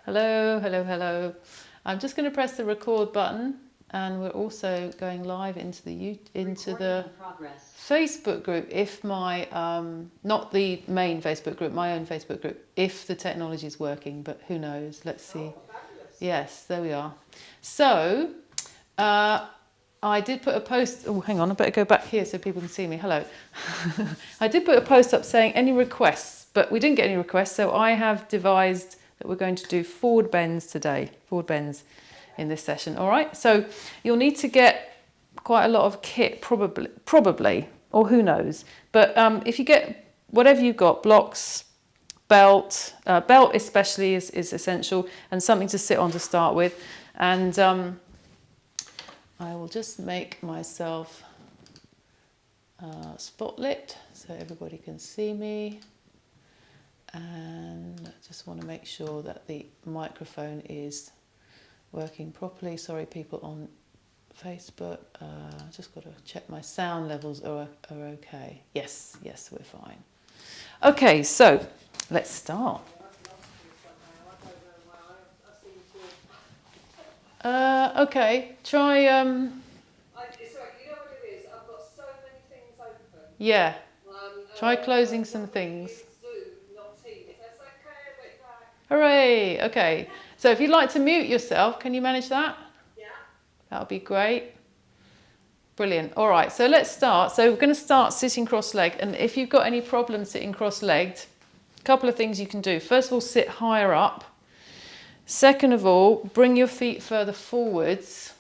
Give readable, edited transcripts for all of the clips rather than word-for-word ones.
Hello, hello, hello. I'm just going to press the record button, and we're also going live into the Facebook group. If my not the main Facebook group, my own Facebook group, if the technology is working, but who knows? Let's see. Yes, there we are. So I did put a post. Oh, hang on, I better go back here so people can see me. Hello. I did put a post up saying any requests, but we didn't get any requests, so I have devised that we're going to do forward bends today, forward bends in this session. All right, so you'll need to get quite a lot of kit, probably, or who knows. But if you get whatever you've got, blocks, belt especially is essential, and something to sit on to start with. And I will just make myself spotlit so everybody can see me. And I just want to make sure that the microphone is working properly. Sorry, people on Facebook. Just got to check my sound levels are okay. Yes, we're fine. Okay, so let's start. Okay, try. Sorry, you know what it is? I've got so many things open. Yeah. Try closing some things. Zoom, not Teams. That's okay. Wait back. Hooray! Okay. So if you'd like to mute yourself, can you manage that? Yeah. That would be great. Brilliant. All right. So let's start. So we're going to start sitting cross-legged. And if you've got any problems sitting cross-legged, a couple of things you can do. First of all, sit higher up. Second of all, bring your feet further forwards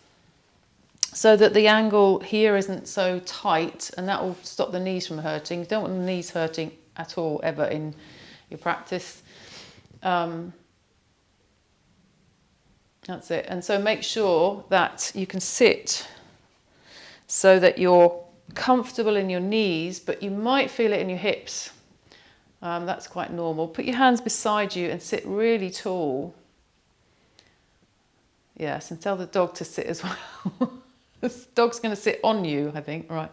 so that the angle here isn't so tight, and that will stop the knees from hurting. You don't want the knees hurting at all, ever, in your practice. That's it. And so make sure that you can sit so that you're comfortable in your knees, but you might feel it in your hips. That's quite normal. Put your hands beside you and sit really tall. Yes, and tell the dog to sit as well. This dog's going to sit on you, I think. Right.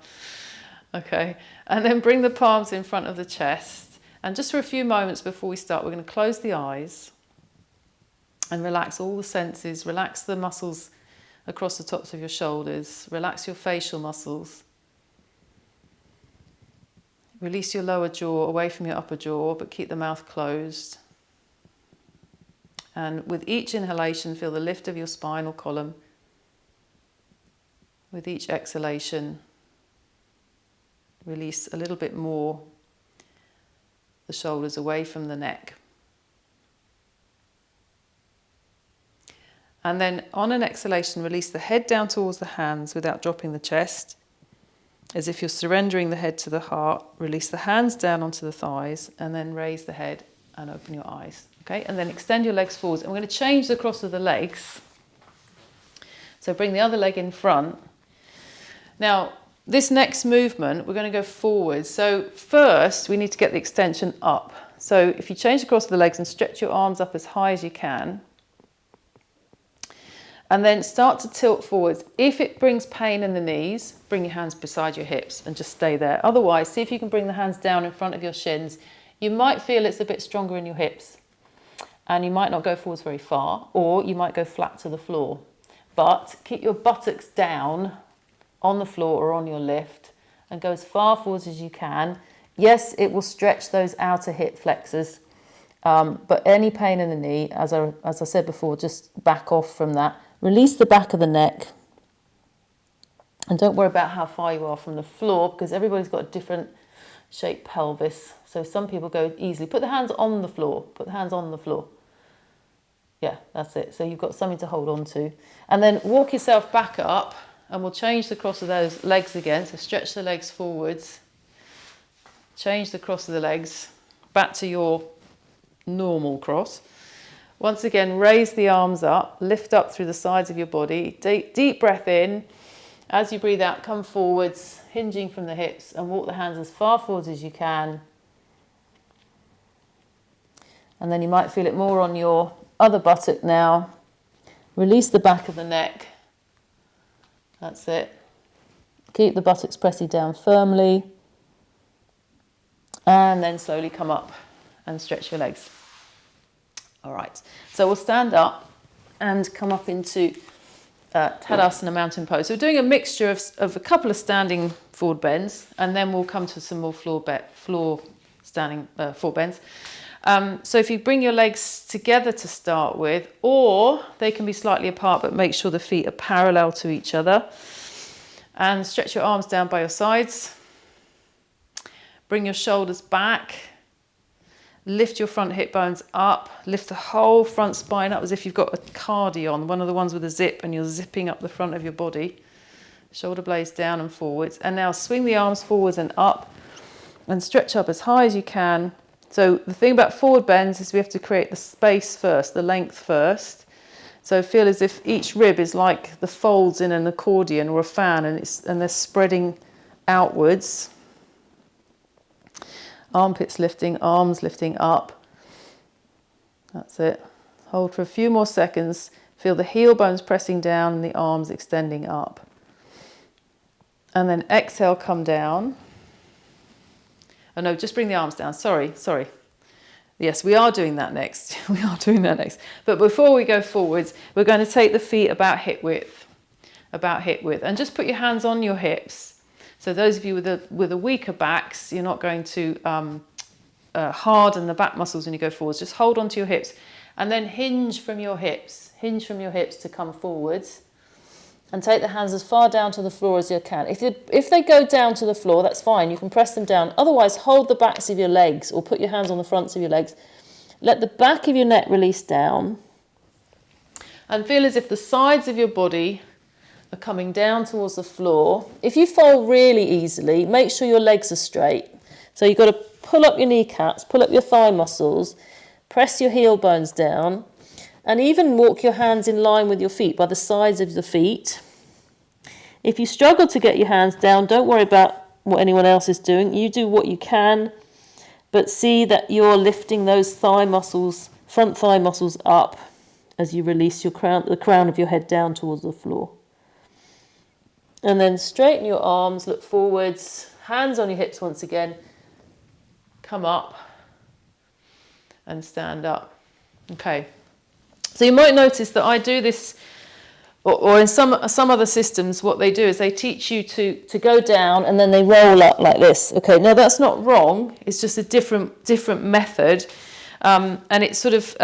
Okay. And then bring the palms in front of the chest. And just for a few moments before we start, we're going to close the eyes and relax all the senses. Relax the muscles across the tops of your shoulders. Relax your facial muscles. Release your lower jaw away from your upper jaw, but keep the mouth closed. And with each inhalation, feel the lift of your spinal column. With each exhalation, release a little bit more the shoulders away from the neck. And then on an exhalation, release the head down towards the hands without dropping the chest. As if you're surrendering the head to the heart. Release the hands down onto the thighs and then raise the head and open your eyes. Okay, and then extend your legs forwards. And we're going to change the cross of the legs. So bring the other leg in front. Now, this next movement, we're going to go forward. So first, we need to get the extension up. So if you change the cross of the legs and stretch your arms up as high as you can, and then start to tilt forwards. If it brings pain in the knees, bring your hands beside your hips and just stay there. Otherwise, see if you can bring the hands down in front of your shins. You might feel it's a bit stronger in your hips. And you might not go forwards very far, or you might go flat to the floor. But keep your buttocks down on the floor or on your lift and go as far forwards as you can. Yes, it will stretch those outer hip flexors, but any pain in the knee, as I said before, just back off from that. Release the back of the neck. And don't worry about how far you are from the floor, because everybody's got a different shaped pelvis. So some people go easily. Put the hands on the floor. Put the hands on the floor. Yeah, that's it. So you've got something to hold on to. And then walk yourself back up, and we'll change the cross of those legs again. So stretch the legs forwards. Change the cross of the legs back to your normal cross. Once again, raise the arms up, lift up through the sides of your body. Deep breath in. As you breathe out, come forwards, hinging from the hips, and walk the hands as far forwards as you can. And then you might feel it more on your other buttock now. Release the back of the neck. That's it. Keep the buttocks pressing down firmly. And then slowly come up and stretch your legs. All right, so we'll stand up and come up into Tadasana mountain pose. So we're doing a mixture of a couple of standing forward bends, and then we'll come to some more floor standing forward bends. So if you bring your legs together to start with, or they can be slightly apart, but make sure the feet are parallel to each other. And stretch your arms down by your sides. Bring your shoulders back. Lift your front hip bones up. Lift the whole front spine up as if you've got a cardi on, one of the ones with a zip, and you're zipping up the front of your body. Shoulder blades down and forwards. And now swing the arms forwards and up and stretch up as high as you can. So the thing about forward bends is we have to create the space first, the length first. So feel as if each rib is like the folds in an accordion or a fan, and they're spreading outwards. Armpits lifting, arms lifting up. That's it. Hold for a few more seconds. Feel the heel bones pressing down and the arms extending up. And then exhale, come down. Oh no, just bring the arms down. Sorry. Yes, we are doing that next. But before we go forwards, we're going to take the feet about hip width. And just put your hands on your hips. So those of you with a weaker backs, you're not going to harden the back muscles when you go forwards. Just hold onto your hips and then hinge from your hips. Hinge from your hips to come forwards. And take the hands as far down to the floor as you can. If they go down to the floor, that's fine. You can press them down. Otherwise, hold the backs of your legs or put your hands on the fronts of your legs. Let the back of your neck release down. And feel as if the sides of your body are coming down towards the floor. If you fold really easily, make sure your legs are straight. So you've got to pull up your kneecaps, pull up your thigh muscles, press your heel bones down, and even walk your hands in line with your feet by the sides of the feet. If you struggle to get your hands down, don't worry about what anyone else is doing. You do what you can, but see that you're lifting those thigh muscles, front thigh muscles up as you release the crown of your head down towards the floor. And then straighten your arms, look forwards, hands on your hips once again. Come up and stand up. Okay. So you might notice that I do this, or in some other systems, what they do is they teach you to go down and then they roll up like this. Okay, now that's not wrong. It's just a different method. And it's sort of,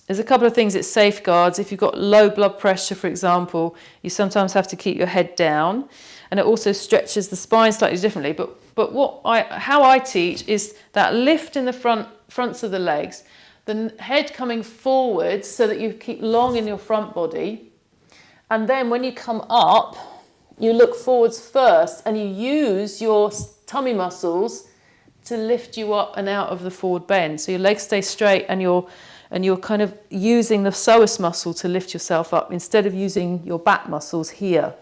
there's a couple of things it safeguards. If you've got low blood pressure, for example, you sometimes have to keep your head down. And it also stretches the spine slightly differently. But how I teach is that lift in the fronts of the legs, the head coming forward so that you keep long in your front body. And then when you come up, you look forwards first and you use your tummy muscles to lift you up and out of the forward bend. So your legs stay straight and you're kind of using the psoas muscle to lift yourself up instead of using your back muscles here.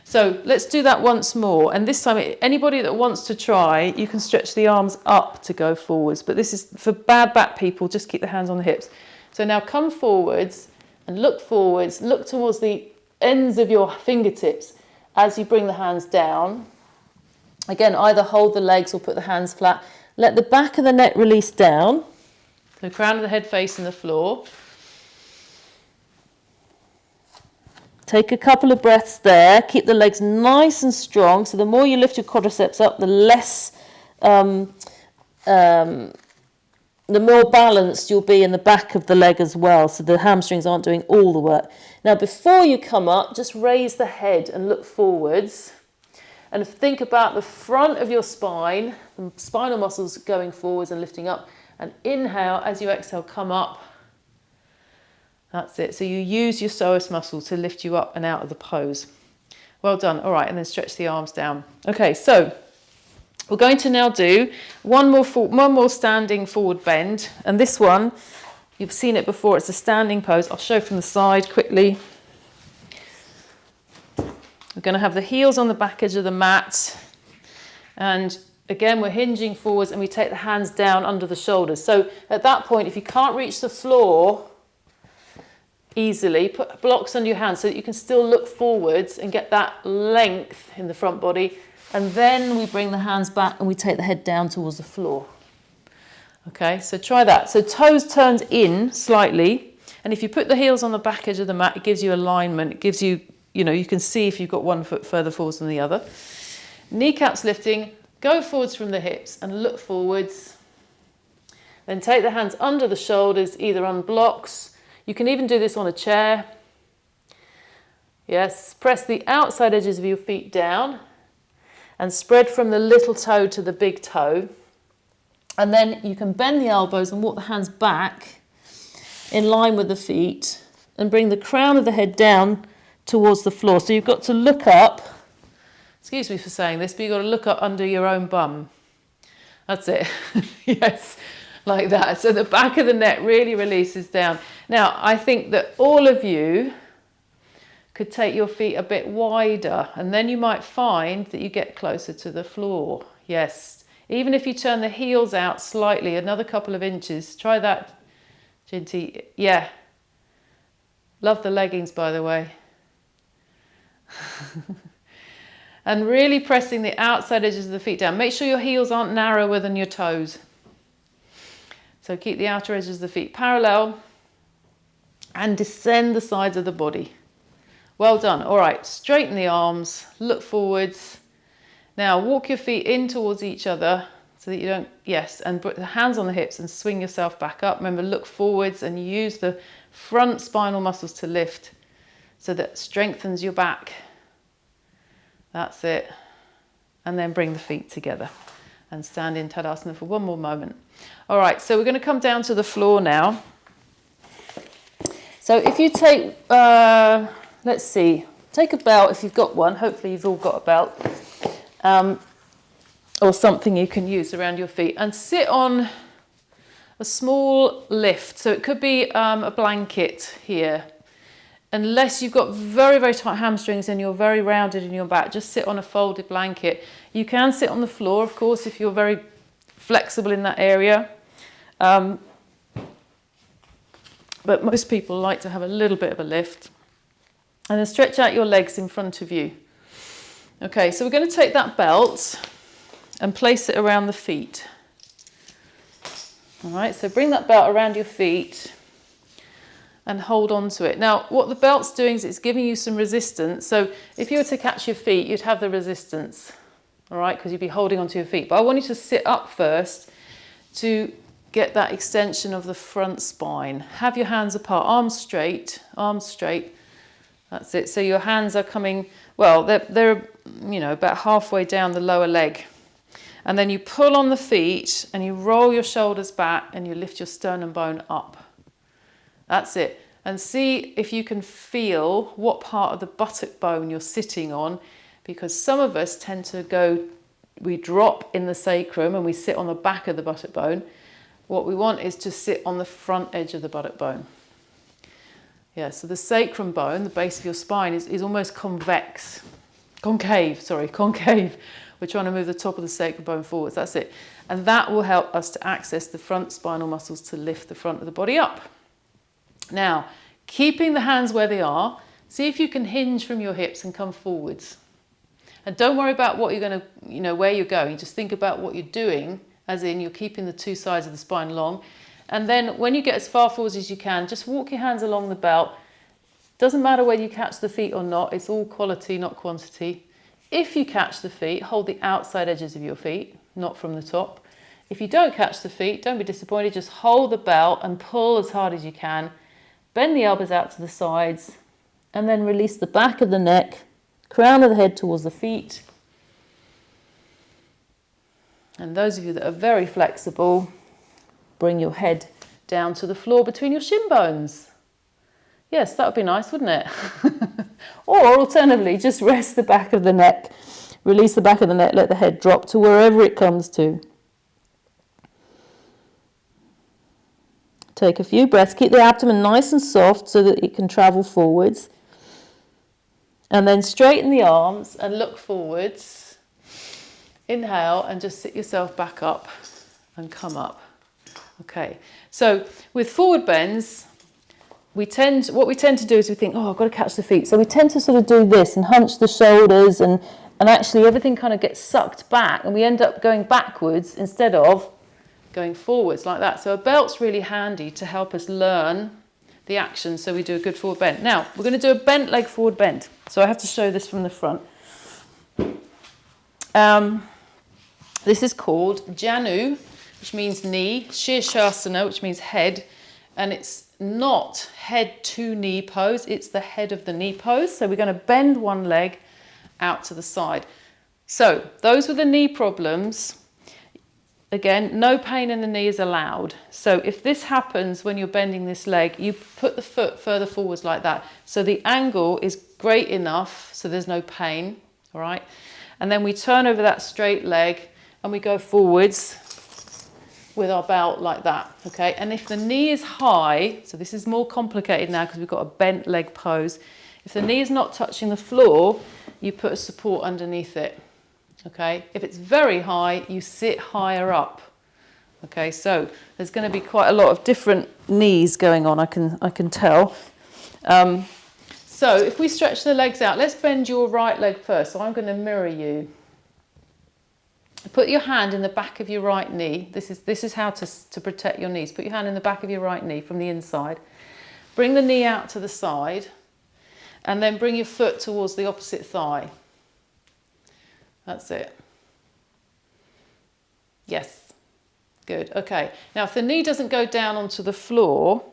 So let's do that once more. And this time, anybody that wants to try, you can stretch the arms up to go forwards. But this is for bad back people, just keep the hands on the hips. So now come forwards and look forwards. Look towards the ends of your fingertips as you bring the hands down. Again, either hold the legs or put the hands flat. Let the back of the neck release down. The crown of the head facing the floor. Take a couple of breaths there. Keep the legs nice and strong. So the more you lift your quadriceps up, the less, the more balanced you'll be in the back of the leg as well. So the hamstrings aren't doing all the work. Now, before you come up, just raise the head and look forwards. And think about the front of your spine, the spinal muscles going forwards and lifting up. And inhale, as you exhale, come up. That's it. So you use your psoas muscle to lift you up and out of the pose. Well done. All right, and then stretch the arms down. Okay, so we're going to now do one more standing forward bend. And this one, you've seen it before. It's a standing pose. I'll show from the side quickly. We're going to have the heels on the back edge of the mat. And again, we're hinging forwards and we take the hands down under the shoulders. So at that point, if you can't reach the floor easily, put blocks under your hands so that you can still look forwards and get that length in the front body. And then we bring the hands back and we take the head down towards the floor. Okay, so try that. So toes turned in slightly, and if you put the heels on the back edge of the mat, it gives you alignment. It gives you, you can see if you've got one foot further forwards than the other. Kneecaps lifting, go forwards from the hips and look forwards. Then take the hands under the shoulders, either on blocks. You can even do this on a chair. Yes, press the outside edges of your feet down and spread from the little toe to the big toe. And then you can bend the elbows and walk the hands back in line with the feet and bring the crown of the head down towards the floor. So you've got to look up, excuse me for saying this, but you've got to look up under your own bum. That's it. Yes, like that. So the back of the neck really releases down. Now, I think that all of you could take your feet a bit wider, and then you might find that you get closer to the floor. Yes. Even if you turn the heels out slightly, another couple of inches, try that, Ginty. Yeah. Love the leggings, by the way. And really pressing the outside edges of the feet down. Make sure your heels aren't narrower than your toes. So keep the outer edges of the feet parallel and descend the sides of the body. Well done. All right, straighten the arms, look forwards. Now walk your feet in towards each other so that you don't, yes, and put the hands on the hips and swing yourself back up. Remember, look forwards and use the front spinal muscles to lift so that strengthens your back. That's it. And then bring the feet together and stand in Tadasana for one more moment. All right, so we're going to come down to the floor now. So if you take, let's see, take a belt if you've got one. Hopefully you've all got a belt. Or something you can use around your feet, and sit on a small lift. So it could be a blanket here. Unless you've got very, very tight hamstrings and you're very rounded in your back, just sit on a folded blanket. You can sit on the floor, of course, if you're very flexible in that area. But most people like to have a little bit of a lift. And then stretch out your legs in front of you. Okay, so we're going to take that belt and place it around the feet. All right, so bring that belt around your feet and hold on to it. Now, what the belt's doing is it's giving you some resistance. So if you were to catch your feet, you'd have the resistance, all right, because you'd be holding onto your feet. But I want you to sit up first to get that extension of the front spine. Have your hands apart, arms straight, arms straight. That's it. So your hands are coming, well, they're about halfway down the lower leg. And then you pull on the feet and you roll your shoulders back and you lift your sternum bone up. That's it. And see if you can feel what part of the buttock bone you're sitting on, because some of us tend to we drop in the sacrum and we sit on the back of the buttock bone. What we want is to sit on the front edge of the buttock bone. Yeah, so the sacrum bone, the base of your spine, is almost concave. We're trying to move the top of the sacrum bone forwards, that's it. And that will help us to access the front spinal muscles to lift the front of the body up. Now, keeping the hands where they are, see if you can hinge from your hips and come forwards. And don't worry about what you're going to, where you're going, just think about what you're doing, as in you're keeping the two sides of the spine long. And then when you get as far forwards as you can, just walk your hands along the belt. Doesn't matter whether you catch the feet or not, it's all quality, not quantity. If you catch the feet, hold the outside edges of your feet, not from the top. If you don't catch the feet, don't be disappointed, just hold the belt and pull as hard as you can. Bend the elbows out to the sides and then release the back of the neck, crown of the head towards the feet. And those of you that are very flexible, bring your head down to the floor between your shin bones. Yes, that would be nice, wouldn't it? Or alternatively, just rest the back of the neck, release the back of the neck, let the head drop to wherever it comes to. Take a few breaths, keep the abdomen nice and soft so that it can travel forwards. And then straighten the arms and look forwards. Inhale and just sit yourself back up and come up. Okay, so with forward bends, what we tend to do is we think, oh, I've got to catch the feet. So we tend to sort of do this and hunch the shoulders and actually everything kind of gets sucked back and we end up going backwards instead of going forwards like that. So a belt's really handy to help us learn the action so we do a good forward bend. Now, we're going to do a bent leg forward bend. So I have to show this from the front. This is called Janu, which means knee, Shirshasana, which means head, and it's not head to knee pose, it's the head of the knee pose. So we're going to bend one leg out to the side. So those with the knee problems, again, no pain in the knee is allowed. So if this happens when you're bending this leg, you put the foot further forwards like that. So the angle is great enough so there's no pain, all right? And then we turn over that straight leg and we go forwards with our belt like that, okay? And if the knee is high, so this is more complicated now because we've got a bent leg pose. If the knee is not touching the floor, you put a support underneath it, okay? If it's very high, you sit higher up, okay? So there's going to be quite a lot of different knees going on, I can tell. So if we stretch the legs out, let's bend your right leg first. So I'm going to mirror you. Put your hand in the back of your right knee. This is how to protect your knees. Put your hand in the back of your right knee from the inside. Bring the knee out to the side and then bring your foot towards the opposite thigh. That's it. Yes. Good. Okay. Now, if the knee doesn't go down onto the floor,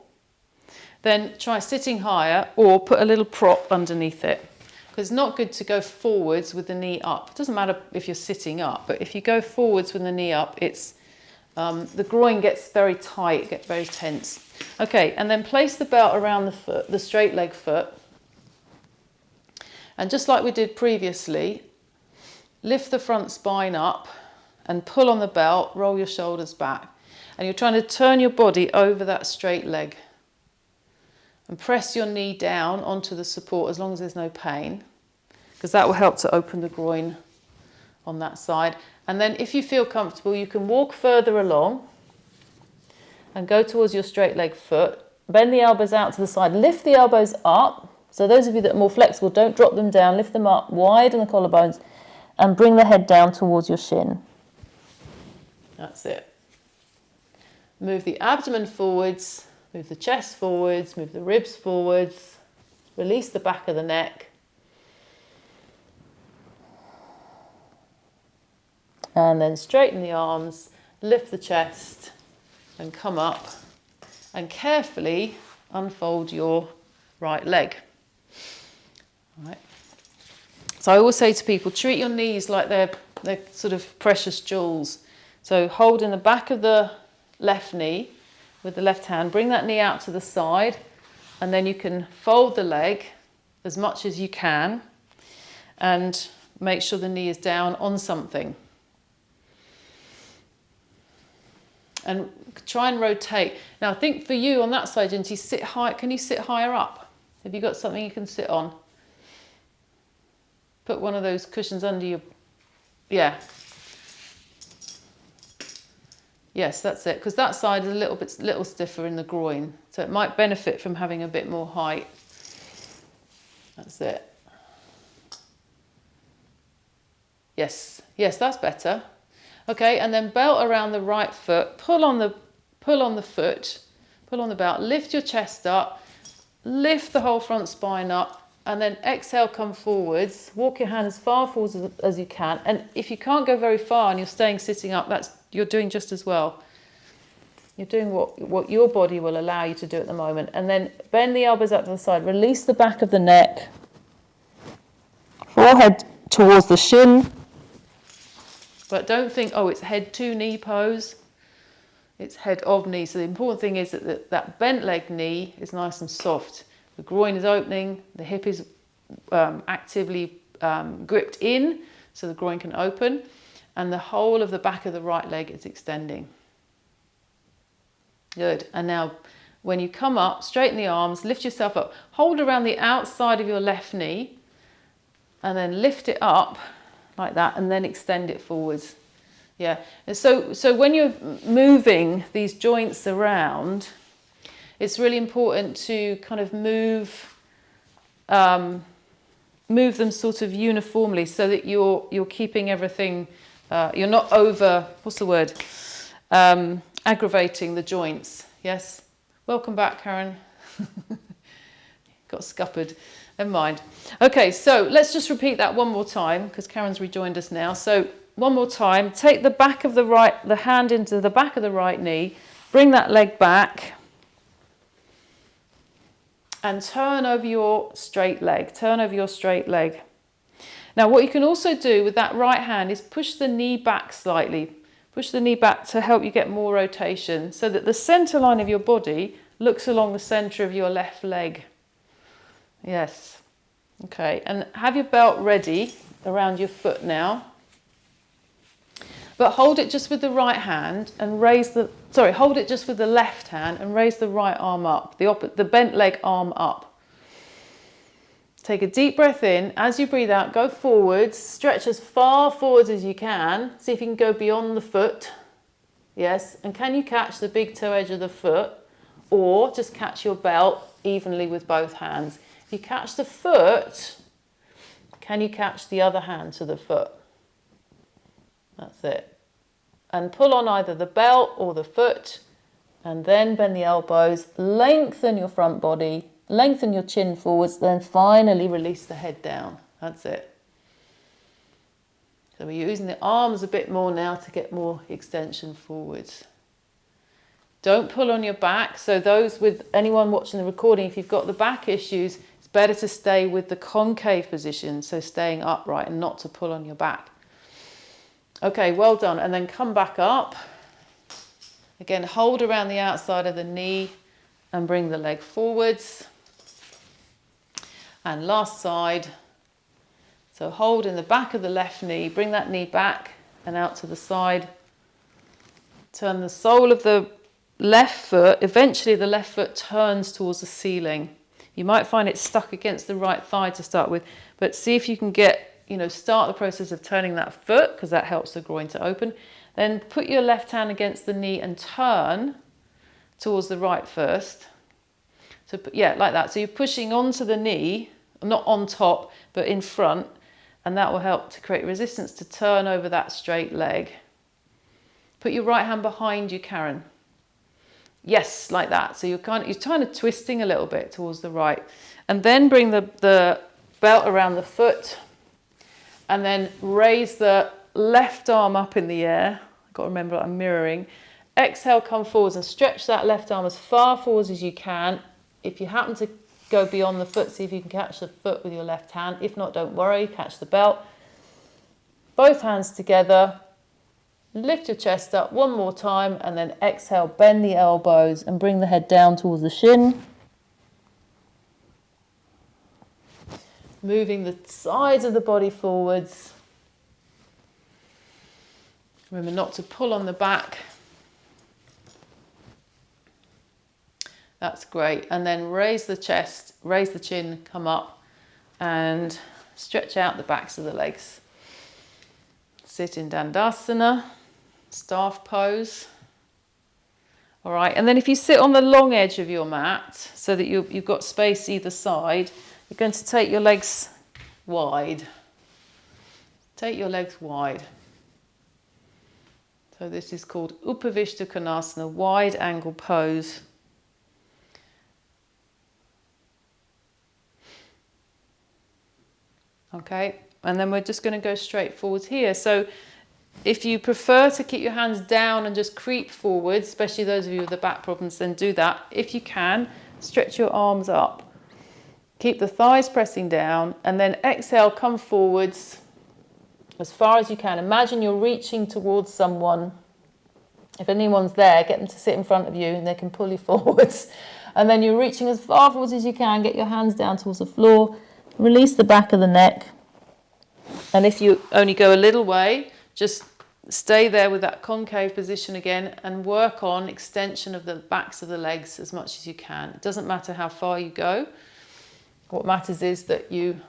then try sitting higher or put a little prop underneath it. Because it's not good to go forwards with the knee up. It doesn't matter if you're sitting up, but if you go forwards with the knee up, it's the groin gets very tight, gets very tense. Okay, and then place the belt around the foot, the straight leg foot. And just like we did previously, lift the front spine up and pull on the belt, roll your shoulders back. And you're trying to turn your body over that straight leg. And press your knee down onto the support as long as there's no pain, because that will help to open the groin on that side. And then if you feel comfortable, you can walk further along and go towards your straight leg foot. Bend the elbows out to the side. Lift the elbows up. So those of you that are more flexible, don't drop them down. Lift them up, widen the collarbones, and bring the head down towards your shin. That's it. Move the abdomen forwards. Move the chest forwards, move the ribs forwards, release the back of the neck. And then straighten the arms, lift the chest and come up and carefully unfold your right leg. All right. So I always say to people, treat your knees like they're sort of precious jewels. So hold in the back of the left knee, with the left hand, bring that knee out to the side, and then you can fold the leg as much as you can and make sure the knee is down on something. And try and rotate. Now I think for you on that side, Jinty, sit high. Can you sit higher up? Have you got something you can sit on? Put one of those cushions under your, yeah. Yes, that's it, because that side is a little stiffer in the groin, so it might benefit from having a bit more height. That's it. Yes, that's better. Okay, and then belt around the right foot, pull on the foot, pull on the belt, lift your chest up, lift the whole front spine up, and then exhale, come forwards, walk your hand as far forwards as you can. And if you can't go very far and you're staying sitting up, you're doing just as well. You're doing what your body will allow you to do at the moment. And then bend the elbows up to the side, release the back of the neck, forehead towards the shin. But don't think, oh, it's head to knee pose. It's head of knee. So the important thing is that bent leg knee is nice and soft. The groin is opening, the hip is actively gripped in so the groin can open, and the whole of the back of the right leg is extending. Good. And now when you come up, straighten the arms, lift yourself up, hold around the outside of your left knee, and then lift it up like that, and then extend it forwards. Yeah. And so when you're moving these joints around, it's really important to kind of move them sort of uniformly so that you're keeping everything, you're not over, what's the word? aggravating the joints. Yes. Welcome back, Karen. Got scuppered. Never mind. Okay, so let's just repeat that one more time because Karen's rejoined us now. So one more time, take the back of the hand into the back of the right knee, bring that leg back and turn over your straight leg. Turn over your straight leg. Now what you can also do with that right hand is push the knee back slightly. Push the knee back to help you get more rotation so that the center line of your body looks along the center of your left leg. Yes. Okay, and have your belt ready around your foot now. But hold it just with the right hand and hold it just with the left hand and raise the right arm up, the bent leg arm up. Take a deep breath in. As you breathe out, go forwards, stretch as far forwards as you can. See if you can go beyond the foot. Yes, and can you catch the big toe edge of the foot or just catch your belt evenly with both hands? If you catch the foot, can you catch the other hand to the foot? That's it. And pull on either the belt or the foot and then bend the elbows, lengthen your front body, lengthen your chin forwards, then finally release the head down. That's it. So we're using the arms a bit more now to get more extension forwards. Don't pull on your back. So anyone watching the recording, if you've got the back issues, it's better to stay with the concave position, so staying upright and not to pull on your back. Okay, well done. And then come back up. Again, hold around the outside of the knee and bring the leg forwards. And last side. So hold in the back of the left knee, bring that knee back and out to the side. Turn the sole of the left foot, eventually the left foot turns towards the ceiling. You might find it stuck against the right thigh to start with, but see if you can start the process of turning that foot because that helps the groin to open. Then put your left hand against the knee and turn towards the right first. So like that. So you're pushing onto the knee, not on top, but in front, and that will help to create resistance to turn over that straight leg. Put your right hand behind you, Karen. Yes, like that. So you're kind of twisting a little bit towards the right. And then bring the belt around the foot and then raise the left arm up in the air. I've got to remember I'm mirroring. Exhale, come forwards and stretch that left arm as far forwards as you can. If you happen to go beyond the foot, see if you can catch the foot with your left hand. If not, don't worry, catch the belt. Both hands together. Lift your chest up one more time and then exhale, bend the elbows and bring the head down towards the shin. Moving the sides of the body forwards. Remember not to pull on the back. That's great. And then raise the chest, raise the chin, come up and stretch out the backs of the legs. Sit in Dandasana, staff pose. All right, and then if you sit on the long edge of your mat so that you've got space either side, you're going to take your legs wide. Take your legs wide. So this is called Upavishta Konasana, wide angle pose. Okay, and then we're just going to go straight forwards here. So if you prefer to keep your hands down and just creep forwards, especially those of you with the back problems, then do that. If you can, stretch your arms up. Keep the thighs pressing down and then exhale, come forwards as far as you can. Imagine you're reaching towards someone. If anyone's there, get them to sit in front of you and they can pull you forwards. And then you're reaching as far forwards as you can. Get your hands down towards the floor. Release the back of the neck. And if you only go a little way, just stay there with that concave position again and work on extension of the backs of the legs as much as you can. It doesn't matter how far you go. What matters is that you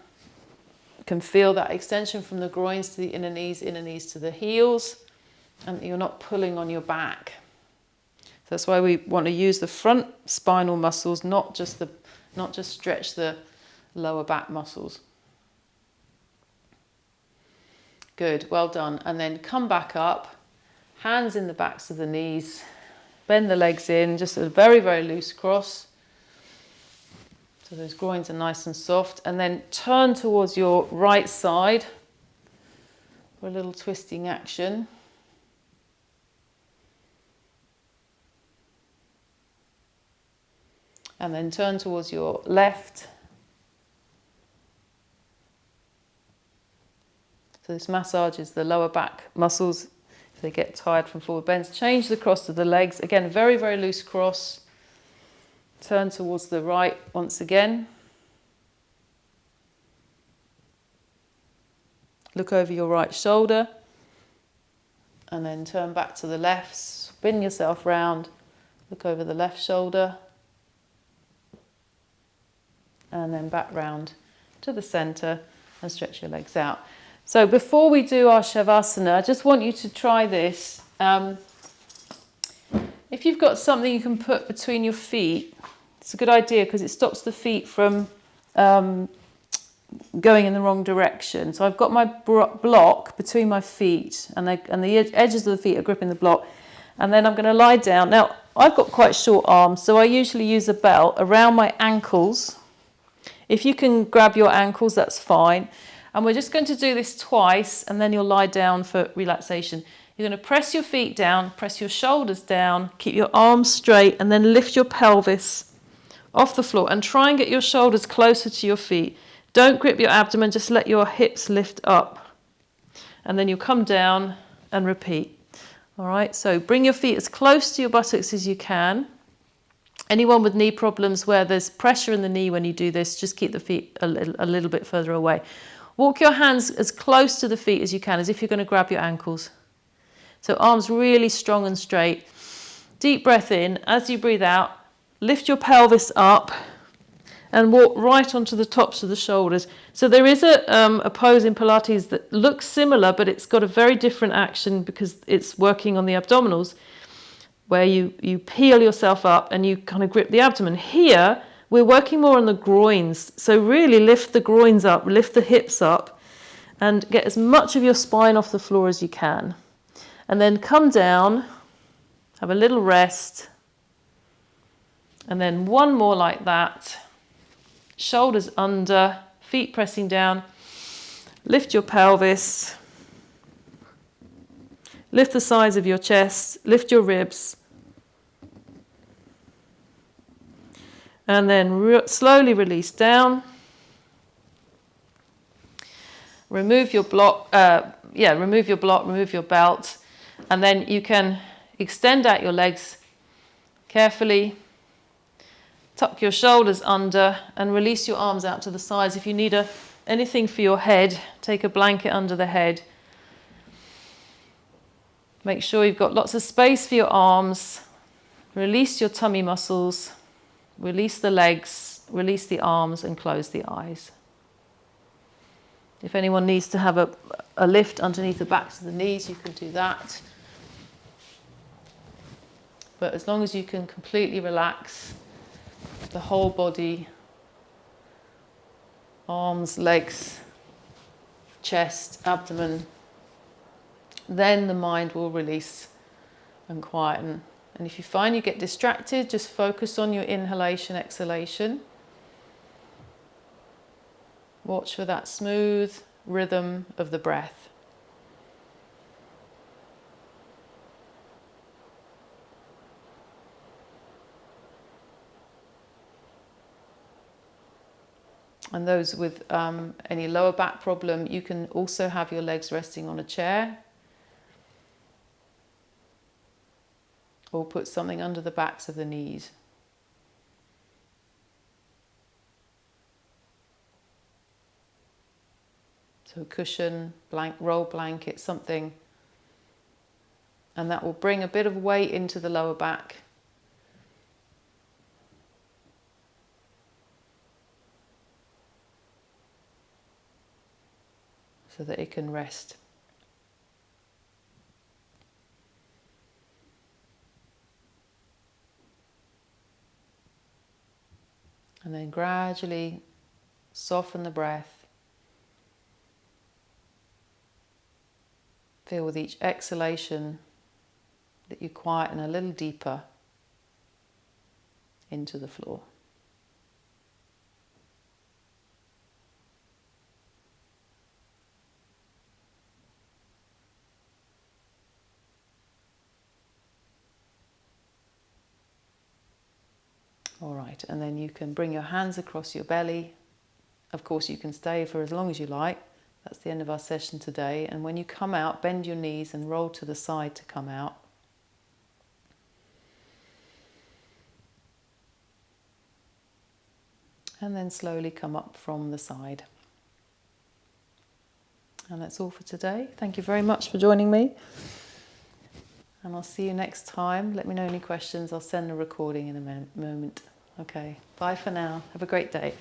can feel that extension from the groins to the inner knees to the heels, and that you're not pulling on your back. So that's why we want to use the front spinal muscles, not just stretch the lower back muscles. Good, well done. And then come back up, hands in the backs of the knees. bend the legs in, just a very, very loose cross. So those groins are nice and soft. And then turn towards your right side for a little twisting action. And then turn towards your left. So this massages the lower back muscles if they get tired from forward bends. Change the cross of the legs. Again, very, very loose cross. Turn towards the right once again. Look over your right shoulder. And then turn back to the left. Spin yourself round. Look over the left shoulder. And then back round to the centre and stretch your legs out. So before we do our Shavasana, I just want you to try this. If you've got something you can put between your feet, it's a good idea because it stops the feet from going in the wrong direction. So I've got my block between my feet and the edges of the feet are gripping the block. And then I'm going to lie down. Now, I've got quite short arms, so I usually use a belt around my ankles. If you can grab your ankles, that's fine. And we're just going to do this twice, and then you'll lie down for relaxation. You're going to press your feet down, press your shoulders down, keep your arms straight, and then lift your pelvis off the floor. And try and get your shoulders closer to your feet. Don't grip your abdomen, just let your hips lift up. And then you'll come down and repeat. All right, so bring your feet as close to your buttocks as you can. Anyone with knee problems where there's pressure in the knee when you do this, just keep the feet a little bit further away. Walk your hands as close to the feet as you can, as if you're going to grab your ankles. So arms really strong and straight. Deep breath in. As you breathe out, lift your pelvis up and walk right onto the tops of the shoulders. So there is a pose in Pilates that looks similar, but it's got a very different action because it's working on the abdominals, where you peel yourself up and you kind of grip the abdomen. Here, we're working more on the groins. So really lift the groins up, lift the hips up, and get as much of your spine off the floor as you can. And then come down, have a little rest, and then one more like that. Shoulders under, feet pressing down. Lift your pelvis. Lift the sides of your chest, lift your ribs. And then slowly release down. Remove your block, remove your belt. And then you can extend out your legs carefully. Tuck your shoulders under and release your arms out to the sides. If you need anything for your head, take a blanket under the head. Make sure you've got lots of space for your arms. Release your tummy muscles. Release the legs. Release the arms and close the eyes. If anyone needs to have a lift underneath the backs of the knees, you can do that. But as long as you can completely relax the whole body, arms, legs, chest, abdomen, then the mind will release and quieten. And if you find you get distracted, just focus on your inhalation, exhalation. Watch for that smooth rhythm of the breath. And those with any lower back problem, you can also have your legs resting on a chair. Or put something under the backs of the knees. So a cushion, roll blanket, something. And that will bring a bit of weight into the lower back. So that it can rest. And then gradually soften the breath. Feel with each exhalation that you quieten a little deeper into the floor. All right, and then you can bring your hands across your belly. Of course, you can stay for as long as you like. That's the end of our session today. And when you come out, bend your knees and roll to the side to come out. And then slowly come up from the side. And that's all for today. Thank you very much for joining me. And I'll see you next time. Let me know any questions. I'll send a recording in a moment. Okay, bye for now. Have a great day.